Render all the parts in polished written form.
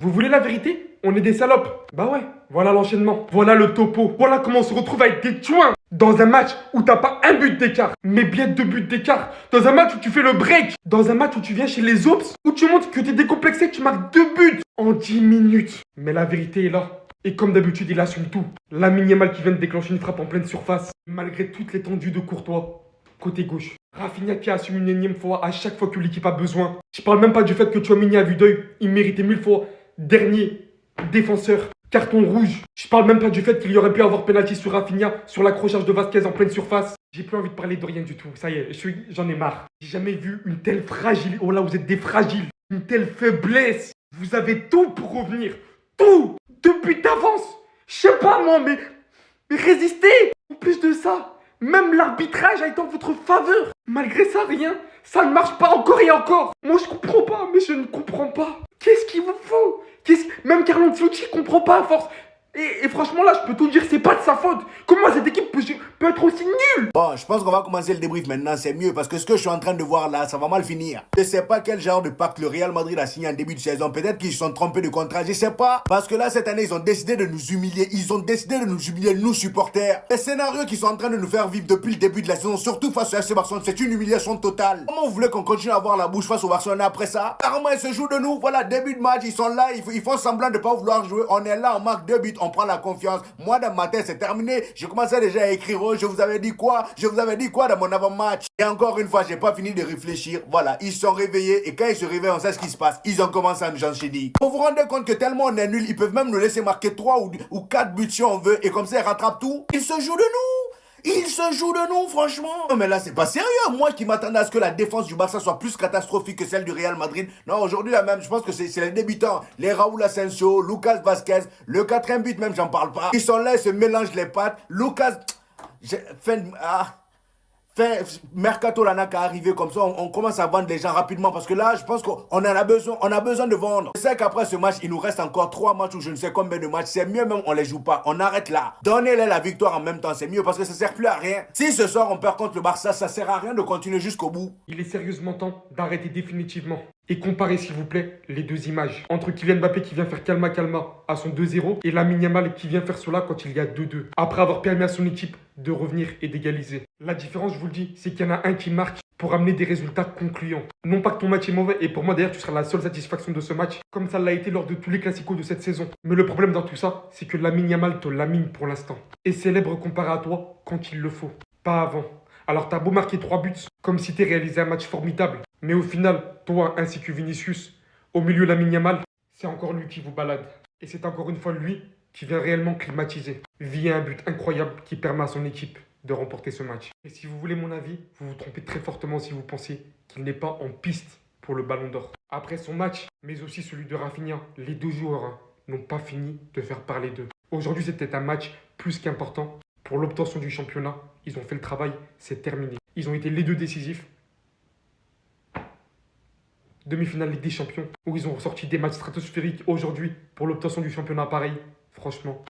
Vous voulez la vérité? On est des salopes. Bah ouais, voilà l'enchaînement. Voilà le topo. Voilà comment on se retrouve avec des chouins. Dans un match où t'as pas un but d'écart, mais bien deux buts d'écart. Dans un match où tu fais le break. Dans un match où tu viens chez les Ops, où tu montres que t'es décomplexé, tu marques deux buts en 10 minutes. Mais la vérité est là. Et comme d'habitude, il assume tout. Lamine Yamal qui vient de déclencher une frappe en pleine surface, malgré toute l'étendue de Courtois. Côté gauche. Rafinha qui assume une énième fois à chaque fois que l'équipe a besoin. Je parle même pas du fait que Tchouaméni a vu d'œil. Il méritait 1000 fois. Dernier défenseur. Carton rouge. Je parle même pas du fait qu'il y aurait pu avoir pénalty sur Rafinha, sur l'accrochage de Vasquez en pleine surface. J'ai plus envie de parler de rien du tout. Ça y est, j'en ai marre. J'ai jamais vu une telle fragile. Oh là, vous êtes des fragiles. Une telle faiblesse. Vous avez tout pour revenir. Tout. Deux buts d'avance. Je sais pas moi, mais résistez. En plus de ça, même l'arbitrage a été en votre faveur. Malgré ça, rien. Ça ne marche pas encore et encore. Moi, je comprends pas, mais je ne comprends pas. Qu'est-ce qu'il vous faut? Même Carlo Ancelotti comprend pas à force. Et franchement, là, je peux tout dire, c'est pas de sa faute. Comment cette équipe peut être aussi nulle? Bon, je pense qu'on va commencer le débrief maintenant, c'est mieux parce que ce que je suis en train de voir là, ça va mal finir. Je sais pas quel genre de pacte le Real Madrid a signé en début de saison. Peut-être qu'ils se sont trompés de contrat, je sais pas. Parce que là, cette année, ils ont décidé de nous humilier. Ils ont décidé de nous humilier, nous supporters. Les scénarios qu'ils sont en train de nous faire vivre depuis le début de la saison, surtout face au FC Barcelone, c'est une humiliation totale. Comment vous voulez qu'on continue à avoir la bouche face au Barcelone après ça? Carrément, ils se jouent de nous. Voilà, début de match, ils sont là, ils font semblant de pas vouloir jouer. On est là, on marque 2 buts, on prend la confiance. Moi, dans ma tête, c'est terminé. Je commençais déjà à écrire, oh, je vous avais dit quoi? Je vous avais dit quoi dans mon avant-match? Et encore une fois, j'ai pas fini de réfléchir. Voilà, ils se sont réveillés et quand ils se réveillent, on sait ce qui se passe. Ils ont commencé à nous enchaîner. Vous vous rendez compte que tellement on est nul, ils peuvent même nous laisser marquer 3 ou 4 buts si on veut et comme ça, ils rattrapent tout. Ils se jouent de nous. Ils se jouent de nous, franchement. Non, mais là, c'est pas sérieux. Moi qui m'attendais à ce que la défense du Barça soit plus catastrophique que celle du Real Madrid. Non, aujourd'hui, là même, je pense que c'est les débutants. Les Raúl Asensio, Lucas Vasquez, le quatrième but même, j'en parle pas. Ils sont là, ils se mélangent les pattes. Lucas... Mercato là n'a qu'à arriver comme ça, on commence à vendre les gens rapidement parce que là, je pense qu'on en a besoin, on a besoin de vendre. Je sais qu'après ce match, il nous reste encore 3 matchs ou je ne sais combien de matchs. C'est mieux même, on les joue pas, on arrête là. Donnez-les la victoire en même temps, c'est mieux parce que ça sert plus à rien. Si ce soir on perd contre le Barça, ça sert à rien de continuer jusqu'au bout. Il est sérieusement temps d'arrêter définitivement. Et comparez s'il vous plaît les deux images. Entre Kylian Mbappé qui vient faire calma calma à son 2-0 et Lamine Yamal qui vient faire cela quand il y a 2-2. Après avoir permis à son équipe de revenir et d'égaliser. La différence, je vous le dis, c'est qu'il y en a un qui marque pour amener des résultats concluants. Non pas que ton match est mauvais, et pour moi d'ailleurs tu seras la seule satisfaction de ce match, comme ça l'a été lors de tous les classicos de cette saison. Mais le problème dans tout ça, c'est que Lamine Yamal te lamine pour l'instant. Et célèbre comparé à toi quand il le faut, pas avant. Alors t'as beau marquer 3 buts, comme si t'es réalisé un match formidable. Mais au final, toi ainsi que Vinicius, au milieu Lamine Yamal, c'est encore lui qui vous balade. Et c'est encore une fois lui qui vient réellement climatiser, via un but incroyable qui permet à son équipe de remporter ce match. Et si vous voulez mon avis, vous vous trompez très fortement si vous pensez qu'il n'est pas en piste pour le Ballon d'Or. Après son match, mais aussi celui de Rafinha, les deux joueurs n'ont pas fini de faire parler d'eux. Aujourd'hui, c'était un match plus qu'important. Pour l'obtention du championnat, ils ont fait le travail, c'est terminé. Ils ont été les deux décisifs. Demi-finale Ligue des Champions, où ils ont ressorti des matchs stratosphériques aujourd'hui pour l'obtention du championnat pareil. Franchement.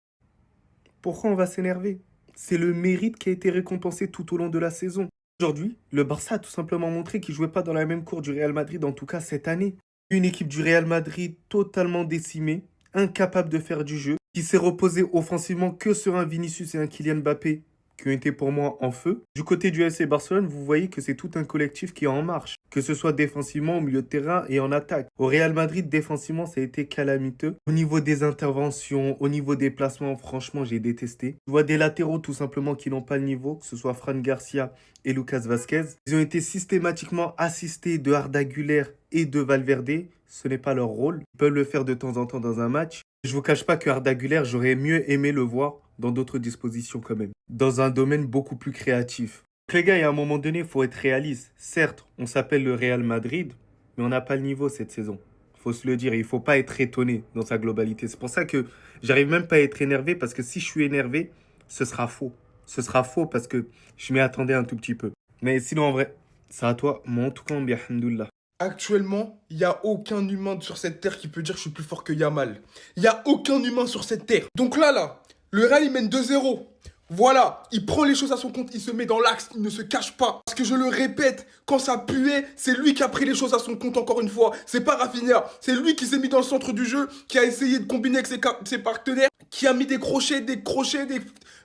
Pourquoi on va s'énerver? C'est le mérite qui a été récompensé tout au long de la saison. Aujourd'hui, le Barça a tout simplement montré qu'il ne jouait pas dans la même cour du Real Madrid, en tout cas cette année. Une équipe du Real Madrid totalement décimée, incapable de faire du jeu, qui s'est reposée offensivement que sur un Vinicius et un Kylian Mbappé, qui ont été pour moi en feu. Du côté du FC Barcelone, vous voyez que c'est tout un collectif qui est en marche, que ce soit défensivement, au milieu de terrain et en attaque. Au Real Madrid, défensivement, ça a été calamiteux. Au niveau des interventions, au niveau des placements, franchement, j'ai détesté. Je vois des latéraux tout simplement qui n'ont pas le niveau, que ce soit Fran Garcia et Lucas Vasquez. Ils ont été systématiquement assistés de Arda Güler et de Valverde. Ce n'est pas leur rôle. Ils peuvent le faire de temps en temps dans un match. Je vous cache pas que Arda Güler, j'aurais mieux aimé le voir dans d'autres dispositions quand même, dans un domaine beaucoup plus créatif. Donc les gars, il y a un moment donné, il faut être réaliste. Certes, on s'appelle le Real Madrid, mais on n'a pas le niveau cette saison. Il faut se le dire, il ne faut pas être étonné dans sa globalité. C'est pour ça que j'arrive même pas à être énervé, parce que si je suis énervé, ce sera faux. Ce sera faux parce que je m'y attendais un tout petit peu. Mais sinon, en vrai, c'est à toi. Moi, en tout cas, bien, alhamdoulilah. Actuellement, il n'y a aucun humain sur cette terre qui peut dire que je suis plus fort que Yamal. Il n'y a aucun humain sur cette terre. Donc là, le Real, il mène 2-0. Voilà, il prend les choses à son compte, il se met dans l'axe, il ne se cache pas. Parce que je le répète, quand ça puait, c'est lui qui a pris les choses à son compte encore une fois. C'est pas Rafinha, c'est lui qui s'est mis dans le centre du jeu, qui a essayé de combiner avec ses partenaires, qui a mis des crochets,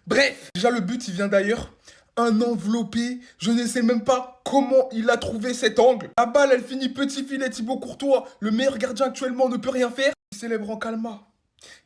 Bref, déjà le but il vient d'ailleurs. Un enveloppé, je ne sais même pas comment il a trouvé cet angle. La balle elle finit petit filet, Thibaut Courtois, le meilleur gardien actuellement ne peut rien faire. Il célèbre en Calma.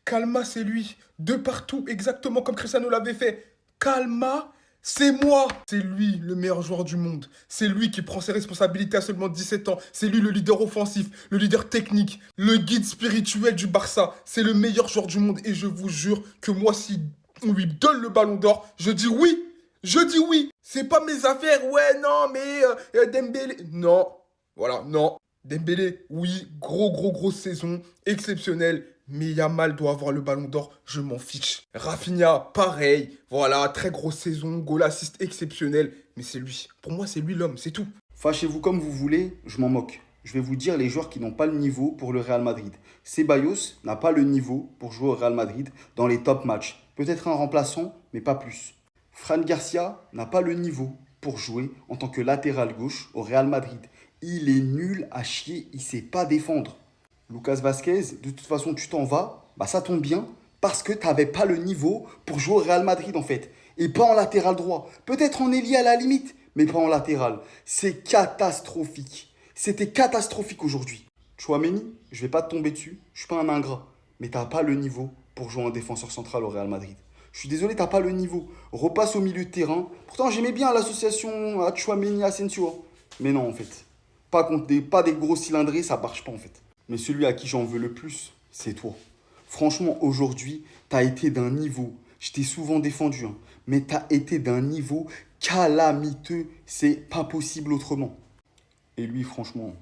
Calma, c'est lui. De partout, exactement comme Cristiano l'avait fait. Calma, c'est moi. C'est lui, le meilleur joueur du monde. C'est lui qui prend ses responsabilités à seulement 17 ans. C'est lui le leader offensif, le leader technique, le guide spirituel du Barça. C'est le meilleur joueur du monde. Et je vous jure que moi, si on lui donne le ballon d'or, je dis oui. Je dis oui. C'est pas mes affaires. Ouais, non, mais Dembélé. Non. Voilà, non. Dembélé, oui. Grosse saison. Exceptionnelle. Mais Yamal doit avoir le ballon d'or, je m'en fiche. Rafinha, pareil. Voilà, très grosse saison, goal assist exceptionnel. Mais c'est lui. Pour moi, c'est lui l'homme, c'est tout. Fâchez-vous comme vous voulez, je m'en moque. Je vais vous dire les joueurs qui n'ont pas le niveau pour le Real Madrid. Ceballos n'a pas le niveau pour jouer au Real Madrid dans les top matchs. Peut-être un remplaçant, mais pas plus. Fran Garcia n'a pas le niveau pour jouer en tant que latéral gauche au Real Madrid. Il est nul à chier, il ne sait pas défendre. Lucas Vazquez, de toute façon, tu t'en vas, bah ça tombe bien, parce que tu n'avais pas le niveau pour jouer au Real Madrid, en fait. Et pas en latéral droit. Peut-être en ailier à la limite, mais pas en latéral. C'est catastrophique. C'était catastrophique aujourd'hui. Tchouaméni, je vais pas te tomber dessus, je suis pas un ingrat, mais tu n'as pas le niveau pour jouer en défenseur central au Real Madrid. Je suis désolé, tu n'as pas le niveau. Repasse au milieu de terrain. Pourtant, j'aimais bien l'association à Tchouaméni, Asensio. Mais non, en fait. Pas des gros cylindrés, ça marche pas, en fait. Mais celui à qui j'en veux le plus, c'est toi. Franchement, aujourd'hui, tu as été d'un niveau, je t'ai souvent défendu, hein, mais tu as été d'un niveau calamiteux. C'est pas possible autrement. Et lui, franchement,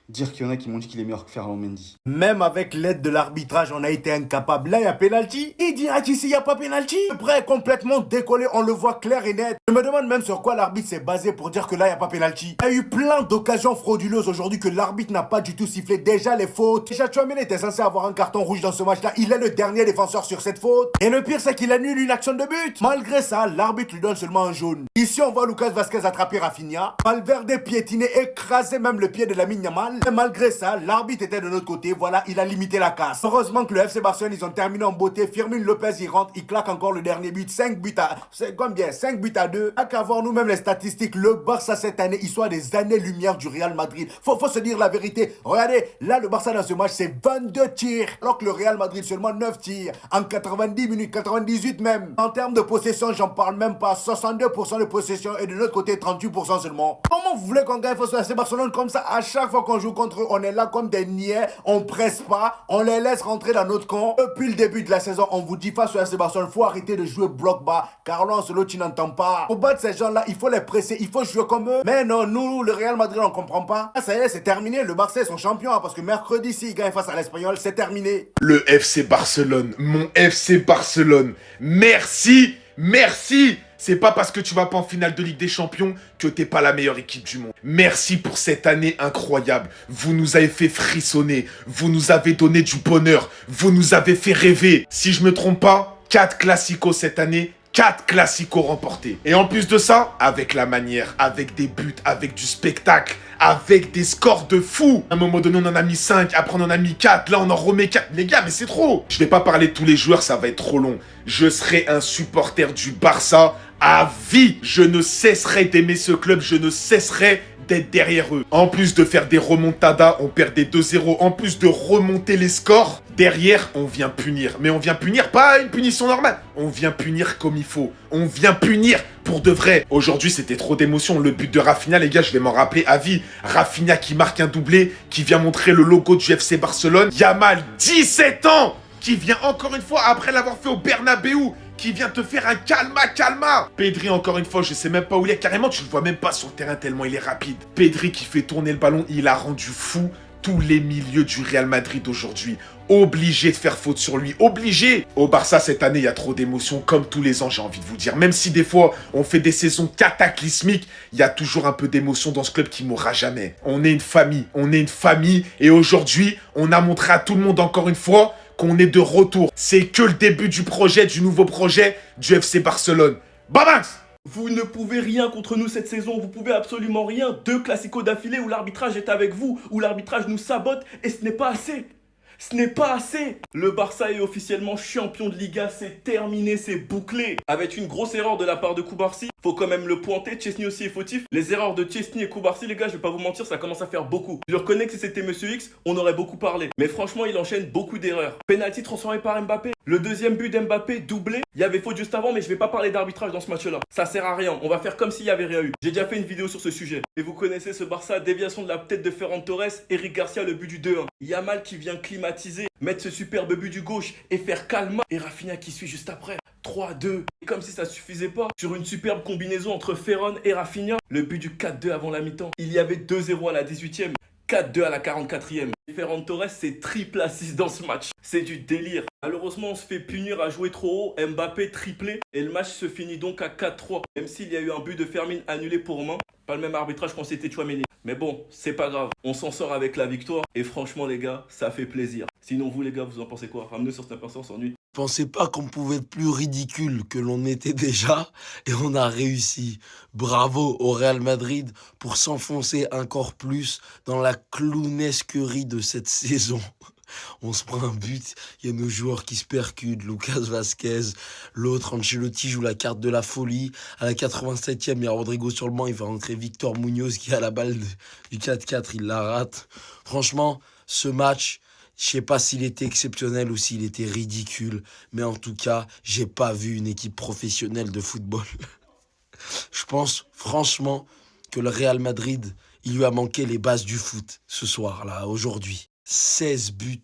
dire qu'il y en a qui m'ont dit qu'il est meilleur que Ferland Mendy. Même avec l'aide de l'arbitrage, on a été incapable. Là, il y a pénalty. Il dira qu'ici, il n'y a pas pénalty. Prêt, complètement décollé, on le voit clair et net. Je me demande même sur quoi l'arbitre s'est basé pour dire que là, il n'y a pas pénalty. Il y a eu plein d'occasions frauduleuses aujourd'hui que l'arbitre n'a pas du tout sifflé. Déjà, les fautes. Déjà, Tchouaméni était censé avoir un carton rouge dans ce match-là. Il est le dernier défenseur sur cette faute. Et le pire, c'est qu'il annule une action de but. Malgré ça, l'arbitre lui donne seulement un jaune. Ici, on voit Lucas Vazquez attraper Rafinha. Valverde piétiner, écraser même le pied de Lamine Yamal. Et malgré ça, l'arbitre était de notre côté. Voilà, il a limité la casse. Heureusement que le FC Barcelone, ils ont terminé en beauté. Firmine Lopez, il rentre, il claque encore le dernier but. 5 buts à... C'est combien? 5 buts à 2. À qu'à voir nous-mêmes les statistiques. Le Barça cette année, il soit des années-lumière du Real Madrid. Faut se dire la vérité. Regardez, là, le Barça dans ce match, c'est 22 tirs. Alors que le Real Madrid, seulement 9 tirs. En 90 minutes, 98 même. En termes de possession, j'en parle même pas. 62% de possession et de notre côté, 38% seulement. Comment vous voulez qu'on gagne face au FC Barcelone comme ça? À chaque fois qu'on joue contre eux, on est là comme des niais, on presse pas, on les laisse rentrer dans notre camp. Depuis le début de la saison, on vous dit face au FC Barcelone, faut arrêter de jouer bloc bas. Carlo Ancelotti n'entend pas. Pour battre ces gens-là, il faut les presser, il faut jouer comme eux. Mais non, nous, le Real Madrid, on comprend pas. Ah, ça y est, c'est terminé. Le Barça est son champion, hein, parce que mercredi, s'il gagne face à l'Espagnol, c'est terminé. Le FC Barcelone, mon FC Barcelone. Merci, merci. C'est pas parce que tu vas pas en finale de Ligue des Champions que t'es pas la meilleure équipe du monde. Merci pour cette année incroyable. Vous nous avez fait frissonner. Vous nous avez donné du bonheur. Vous nous avez fait rêver. Si je me trompe pas, 4 classicos cette année. 4 classicos remportés. Et en plus de ça, avec la manière, avec des buts, avec du spectacle, avec des scores de fou. À un moment donné, on en a mis 5, après on en a mis 4, là on en remet 4. Les gars, mais c'est trop. Je vais pas parler de tous les joueurs, ça va être trop long. Je serai un supporter du Barça à vie. Je ne cesserai d'aimer ce club, je ne cesserai d'être derrière eux. En plus de faire des remontadas, on perd des 2-0. En plus de remonter les scores, derrière, on vient punir. Mais on vient punir, pas une punition normale. On vient punir comme il faut. On vient punir pour de vrai. Aujourd'hui, c'était trop d'émotion. Le but de Rafinha, les gars, je vais m'en rappeler à vie. Rafinha qui marque un doublé, qui vient montrer le logo du FC Barcelone. Yamal, 17 ans, qui vient encore une fois, après l'avoir fait au Bernabeu, qui vient te faire un calma. Pedri, encore une fois, je sais même pas où il est. Carrément, tu le vois même pas sur le terrain tellement il est rapide. Pedri qui fait tourner le ballon, il a rendu fou tous les milieux du Real Madrid aujourd'hui. Obligé de faire faute sur lui, obligé. Au Barça, cette année, il y a trop d'émotions, comme tous les ans, j'ai envie de vous dire. Même si des fois, on fait des saisons cataclysmiques, il y a toujours un peu d'émotion dans ce club qui mourra jamais. On est une famille, et aujourd'hui, on a montré à tout le monde, encore une fois, qu'on est de retour. C'est que le début du nouveau projet du FC Barcelone. Babax! Vous ne pouvez rien contre nous cette saison, vous pouvez absolument rien. 2 classicos d'affilée où l'arbitrage est avec vous, où l'arbitrage nous sabote et ce n'est pas assez. Ce n'est pas assez. Le Barça est officiellement champion de Liga, c'est terminé, c'est bouclé. Avec une grosse erreur de la part de Koubarsi, faut quand même le pointer, Chesney aussi est fautif. Les erreurs de Chesney et Koubarsi, les gars, je vais pas vous mentir, ça commence à faire beaucoup. Je reconnais que si c'était Monsieur X, on aurait beaucoup parlé. Mais franchement, il enchaîne beaucoup d'erreurs. Penalty transformé par Mbappé. Le deuxième but d'Mbappé doublé. Il y avait faute juste avant, mais je vais pas parler d'arbitrage dans ce match-là. Ça sert à rien, on va faire comme s'il y avait rien eu. J'ai déjà fait une vidéo sur ce sujet. Et vous connaissez ce Barça, déviation de la tête de Ferran Torres, Eric Garcia, le but du 2-1. Yamal qui vient climatiser, mettre ce superbe but du gauche et faire calme. Et Rafinha qui suit juste après. 3-2. Et comme si ça suffisait pas, sur une superbe combinaison entre Ferran et Rafinha, le but du 4-2 avant la mi-temps. Il y avait 2-0 à la 18e. 4-2 à la 44e. Ferran Torres, c'est triple assist dans ce match. C'est du délire. Malheureusement, on se fait punir à jouer trop haut. Mbappé triplé. Et le match se finit donc à 4-3. Même s'il y a eu un but de Fermin annulé pour main. Pas le même arbitrage quand c'était Tchouaméni. Mais bon, c'est pas grave. On s'en sort avec la victoire. Et franchement, les gars, ça fait plaisir. Sinon, vous, les gars, vous en pensez quoi? Ramenez sur Snap Instant, s'ennuie. Je pensais pas qu'on pouvait être plus ridicule que l'on était déjà et on a réussi. Bravo au Real Madrid pour s'enfoncer encore plus dans la clownesquerie de cette saison. On se prend un but, il y a nos joueurs qui se percutent, Lucas Vasquez, l'autre Ancelotti joue la carte de la folie. À la 87e, il y a Rodrigo sur le banc, il va rentrer Victor Munoz qui a la balle du 4-4, il la rate. Franchement, ce match, je sais pas s'il était exceptionnel ou s'il était ridicule, mais en tout cas, j'ai pas vu une équipe professionnelle de football. Je pense franchement que le Real Madrid, il lui a manqué les bases du foot ce soir-là, aujourd'hui. 16 buts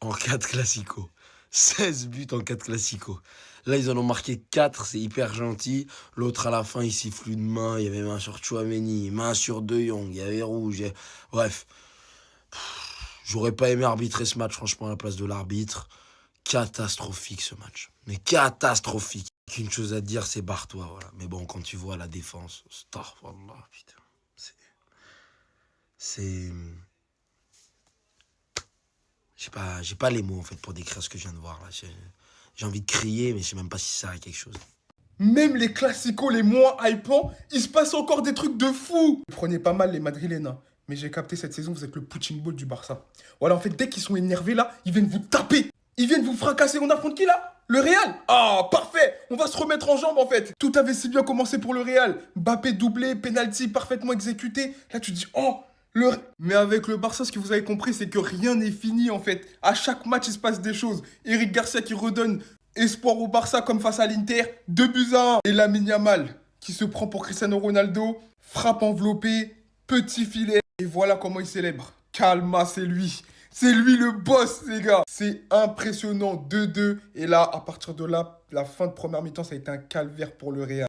en 4 classicos. 16 buts en 4 classicos. Là, ils en ont marqué 4, c'est hyper gentil. L'autre, à la fin, il siffle une main. Il y avait main sur Tchouaméni, main sur De Jong, il y avait rouge. Bref. J'aurais pas aimé arbitrer ce match, franchement, à la place de l'arbitre. Catastrophique, ce match. Mais catastrophique. Qu'une chose à dire, c'est barre-toi, voilà. Mais bon, quand tu vois la défense, astaghfirullah, putain. C'est... J'ai pas les mots, en fait, pour décrire ce que je viens de voir, là. J'ai envie de crier, mais je sais même pas si ça sert à quelque chose. Même les classicos les moins hypants, il se passe encore des trucs de fou. Vous prenez pas mal les Madrilènes, hein. Mais j'ai capté cette saison, vous êtes le punching ball du Barça. Voilà, en fait, dès qu'ils sont énervés là, ils viennent vous taper. Ils viennent vous fracasser. On affronte qui là? Le Real. Ah, parfait. On va se remettre en jambe en fait. Tout avait si bien commencé pour le Real. Mbappé doublé, penalty parfaitement exécuté. Là, tu te dis, oh, Mais avec le Barça, ce que vous avez compris, c'est que rien n'est fini en fait. À chaque match, il se passe des choses. Eric Garcia qui redonne espoir au Barça comme face à l'Inter. 2-1. Et Lamine Yamal qui se prend pour Cristiano Ronaldo. Frappe enveloppée, petit filet. Et voilà comment il célèbre. Calma, c'est lui. C'est lui le boss, les gars. C'est impressionnant. 2-2. Et là, à partir de là, la fin de première mi-temps, ça a été un calvaire pour le Real.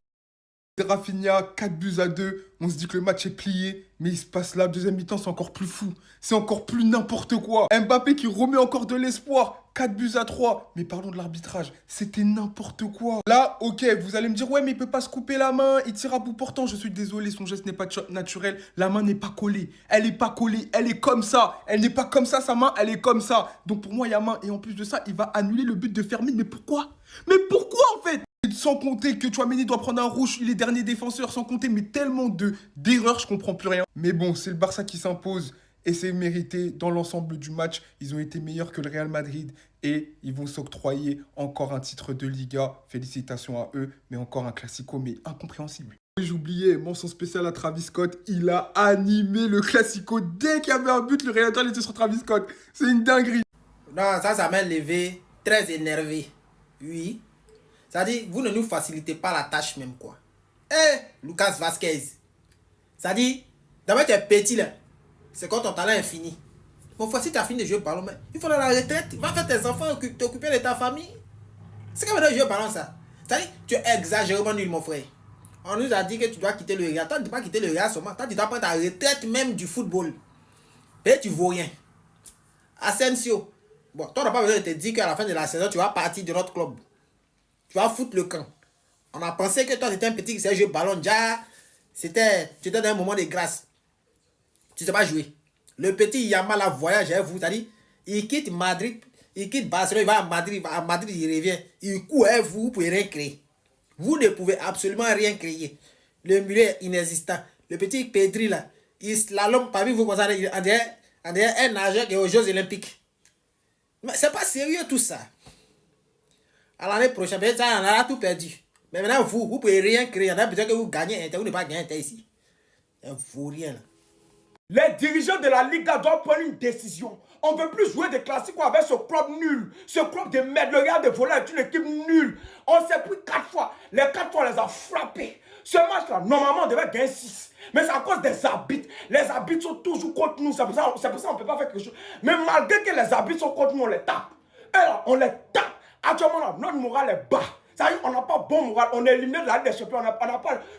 Rafinha, 4-2. On se dit que le match est plié. Mais il se passe là, deuxième mi-temps, c'est encore plus fou. C'est encore plus n'importe quoi. Mbappé qui remet encore de l'espoir. 4-3. Mais parlons de l'arbitrage. C'était n'importe quoi. Là, ok, vous allez me dire, ouais, mais il peut pas se couper la main. Il tire à bout portant. Je suis désolé, son geste n'est pas naturel. La main n'est pas collée. Elle est pas collée. Elle est comme ça. Elle n'est pas comme ça, sa main. Elle est comme ça. Donc pour moi, il y a main. Et en plus de ça, il va annuler le but de Fermin. Mais pourquoi? Mais pourquoi en fait? Sans compter que Tchouaméni doit prendre un rouge, il est dernier défenseur, sans compter, mais tellement d'erreurs, je comprends plus rien. Mais bon, c'est le Barça qui s'impose et c'est mérité dans l'ensemble du match. Ils ont été meilleurs que le Real Madrid et ils vont s'octroyer encore un titre de Liga. Félicitations à eux, mais encore un classico, mais incompréhensible. J'ai oublié, mention spéciale à Travis Scott, il a animé le classico. Dès qu'il y avait un but, le réalisateur était sur Travis Scott. C'est une dinguerie. Non, ça m'a levé, très énervé. Oui. C'est-à-dire, vous ne nous facilitez pas la tâche même, quoi. Lucas Vasquez. C'est-à-dire, d'abord tu es petit, là. C'est quand ton talent est fini. Mon frère, si tu as fini de jouer au ballon, il faut aller à la retraite. Va faire tes enfants, t'occuper de ta famille. C'est comme de jouer au ballon, ça. C'est-à-dire, tu es exagérément nul, mon frère. On nous a dit que tu dois quitter le Real. Toi, tu ne dois pas quitter le Real seulement. Toi, tu dois prendre ta retraite même du football. Et tu ne vaux rien. Asensio. Bon, toi, on n'a pas besoin de te dire qu'à la fin de la saison, tu vas partir de notre club. Tu vas foutre le camp. On a pensé que toi, tu étais un petit qui sait jouer au ballon. Déjà, tu étais dans un moment de grâce. Tu ne sais pas jouer. Le petit Yamal a voyagé avec vous. C'est-à-dire, il quitte Madrid. Il quitte Barcelone, il va à Madrid. À Madrid, il revient. Il court, hein, vous ne pouvez rien créer. Vous ne pouvez absolument rien créer. Le milieu est inexistant. Le petit Pedri, là, il slalom parmi vous comme ça. On dirait un nageur qui est aux Jeux Olympiques. Mais c'est pas sérieux tout ça. À l'année prochaine, peut-être ça, on aura tout perdu. Mais maintenant, vous ne pouvez rien créer. On a besoin que vous gagnez Inter. Vous ne pouvez pas gagner Inter ici. Vous rien là. Les dirigeants de la Liga doivent prendre une décision. On ne veut plus jouer des classiques avec ce club nul. Ce club de merde, le Real de Vola est une équipe nulle. On s'est pris 4 fois. Les 4 fois, on les a frappés. Ce match-là, normalement, on devait gagner 6. Mais c'est à cause des arbitres. Les arbitres sont toujours contre nous. C'est pour ça qu'on ne peut pas faire quelque chose. Mais malgré que les arbitres sont contre nous, on les tape. Et là, on les tape. Actuellement, là, notre moral est bas. Ça y est, on n'a pas bon moral. On est éliminé de la Ligue des Champions.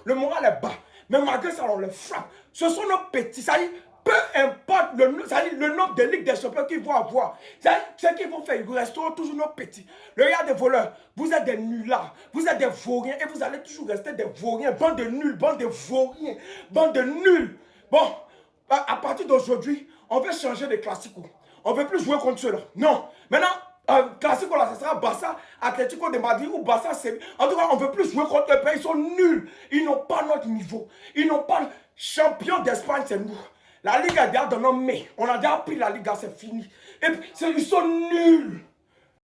Le moral est bas. Mais malgré ça, on les frappe. Ce sont nos petits. Ça y est, peu importe le nombre de Ligues des Champions qu'ils vont avoir. Ça y est, ce qu'ils vont faire, ils resteront toujours nos petits. Le Real des voleurs, vous êtes des nullards. Vous êtes des vauriens. Et vous allez toujours rester des vauriens. Bande de nuls, bande de vauriens. Bande de nuls. Bon, à partir d'aujourd'hui, on veut changer de classico. On ne veut plus jouer contre ceux-là. Non. Maintenant, classico là, ce sera Barça, Atlético de Madrid ou Barça Séville. En tout cas, on ne veut plus jouer contre eux. Ils sont nuls. Ils n'ont pas notre niveau. Ils n'ont pas champion d'Espagne, c'est nous. La Liga est déjà dans nos mains. On a déjà pris la Liga, c'est fini. Et puis, ils sont nuls.